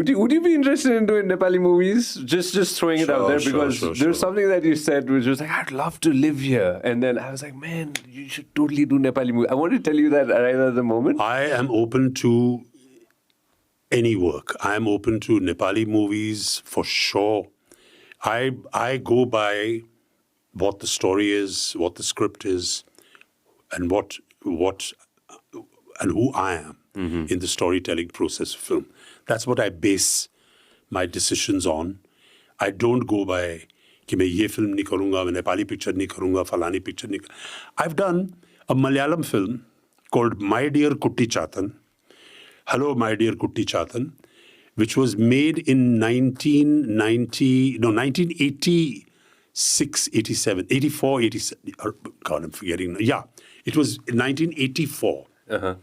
would you be interested in doing Nepali movies? Just throwing it out there, because there's something that you said which was like, I'd love to live here. And then I was like, man, you should totally do Nepali movies. I wanted to tell you that right at the moment. I am open to any work. I am open to Nepali movies for sure. I go by what the story is, what the script is, and what and who I am in the storytelling process of film. That's what I base my decisions on. I don't go by कि मैं ये film नहीं करूँगा, मैं Nepali picture नहीं करूँगा, फलानी picture नहीं. I've done a Malayalam film called My Dear Kutti Chatan, Hello My Dear Kutti Chatan, which was made in 1986, 87, 84, 87. God, I'm forgetting. Yeah, it was 1984. Uh-huh.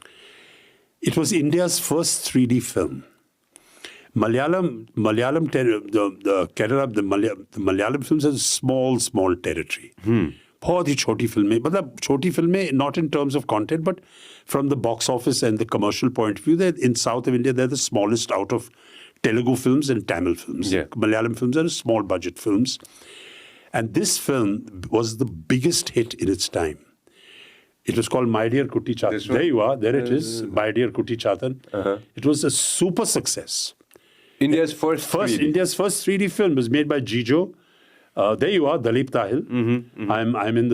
It was India's first 3D film. Malayalam, the Malayalam films has a small territory. बहुत ही छोटी फिल्में, मतलब छोटी फिल्में not in terms of content, but from the box office and the commercial point of view, that in south of India they're the smallest out of Telugu films and Tamil films. Yeah. Malayalam films are small budget films, and this film was the biggest hit in its time. It was called My Dear Kutti Chatan. There you are. There it is. My Dear Kutti Chatan. Uh-huh. It was a super success. India's first 3D. India's first 3D film was made by Jijo. There you are, Dalip Tahil. I'm in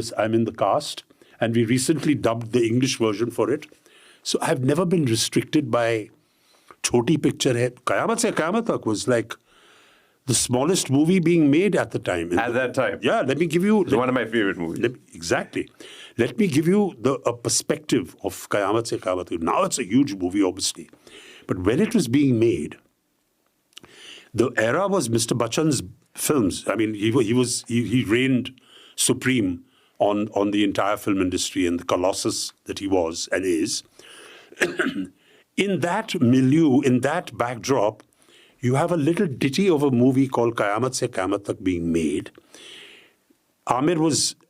the cast, and we recently dubbed the English version for it. So I've never been restricted by choti picture hai. Qayamat Se Qayamat Tak was like the smallest movie being made at the time. At that time? Yeah, let me give you... It's one of my favorite movies. Exactly. Let me give you a perspective of Qayamat Se Qayamat Tak. Now it's a huge movie, obviously. But when it was being made, the era was Mr. Bachchan's films. I mean, he reigned supreme on the entire film industry and the colossus that he was and is. In that milieu, in that backdrop, you have a little ditty of a movie called Qayamat Se Qayamat Tak being made. Amir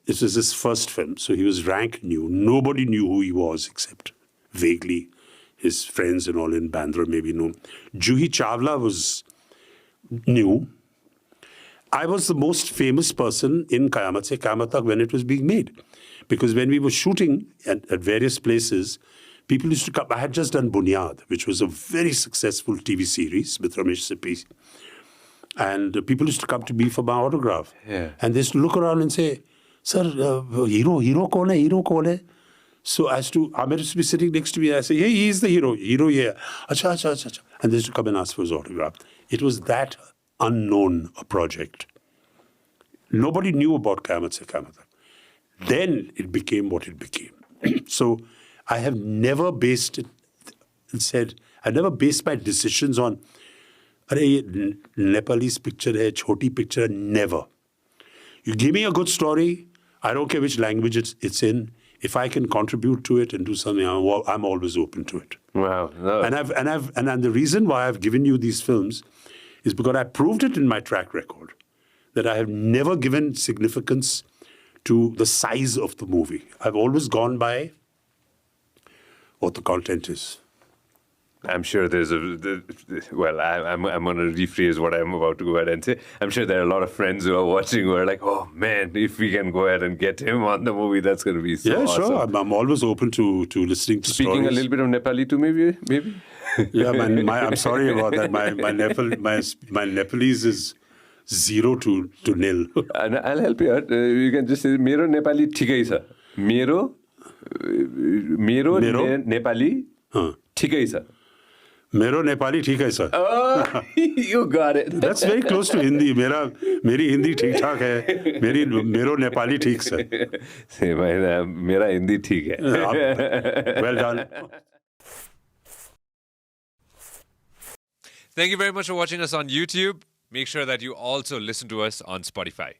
this was his first film, so he was rank new. Nobody knew who he was except vaguely his friends and all in Bandra maybe knew. Juhi Chawla was new. I was the most famous person in Qayamat Se Qayamat Tak when it was being made. Because when we were shooting at various places, people used to come. I had just done Bunyad, which was a very successful TV series with Ramesh Sippy. And people used to come to me for my autograph. Yeah. And they used to look around and say, Sir, hero kaun hai, hero kaun hai? So as to, Amir used to be sitting next to me, I say, hey, he's the hero. Hero, yeah. Acha. And they used to come and ask for his autograph. It was that unknown a project. Nobody knew about Qayamat Se Qayamat Tak. Then it became what it became. So I have never based it and said, I've never based my decisions on, Nepalese picture hai, choti picture, never. You give me a good story, I don't care which language it's in. If I can contribute to it and do something, I'm always open to it. Wow. No. And the reason why I've given you these films is because I proved it in my track record that I have never given significance to the size of the movie. I've always gone by what the content is. I'm sure there's I'm going to rephrase what I'm about to go ahead and say. I'm sure there are a lot of friends who are watching who are like, oh man, if we can go ahead and get him on the movie, that's going to be so awesome. Yeah, sure. I'm always open to listening to Speaking stories. a little bit of Nepali too, maybe? Yeah, I'm sorry about that. My Nepalese is 0 to nil. And I'll help you out. You can just say, Mero Nepali thikai cha. Mero Nepali thikai cha. Mero Nepali ठीक है sir. Oh, you got it. That's very close to Hindi. मेरी हिंदी ठीक ठाक है. मेरो नेपाली ठीक sir. मेरा हिंदी ठीक है. Well done. Thank you very much for watching us on YouTube. Make sure that you also listen to us on Spotify.